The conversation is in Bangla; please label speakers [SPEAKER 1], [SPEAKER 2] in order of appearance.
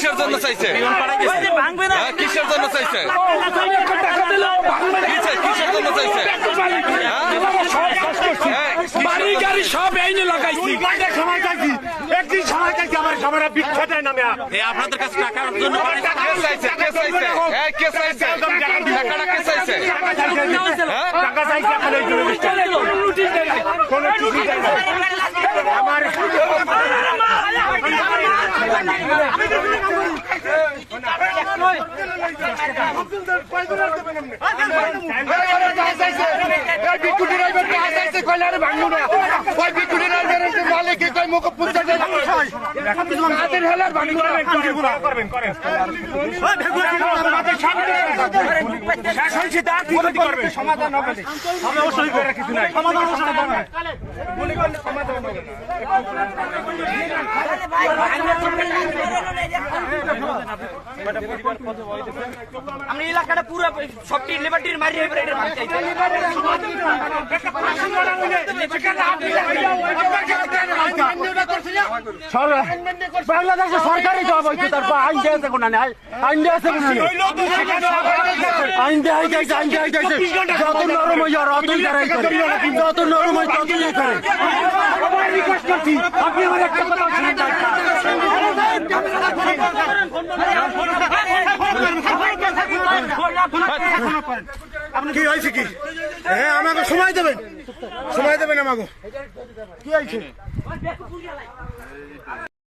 [SPEAKER 1] কিসের জন্য চাইছে? কিসের জন্য চাইছে? কিসের জন্য চাইছে?
[SPEAKER 2] বাড়ি গাড়ি সব এই নিয়ে লাগাইছি, সময় চাইছি, একদিন সময় চাইছি, আমার সবার বিখ্যাত নামে
[SPEAKER 3] আপনাদের কাছে টাকার জন্য
[SPEAKER 1] কে চাইছে? কে চাইছে? কে চাইছে? টাকাটা কে চাইছে?
[SPEAKER 2] টাকা চাইছি এখন এই কোনো কিছু আমার সমাধান হবে অবশ্যই কিছু নাই
[SPEAKER 4] আমরা এলাকাটা পুরো সবটি লেবারটির মারি
[SPEAKER 2] বাংলাদেশের সরকারি জব হয়েছে, তারপর আইন দিয়েছে কোন আইন দিয়েছে আইন দেয় যত নরম হয়ে যাওয়ার অতই তারাই করে, যত নরম হয় ততই করে। আপনি আমার একটা কথা শুনেন, কি হয়েছে কি? হ্যাঁ আমাকে সময় দেবেন আমাকে কি হয়েছে?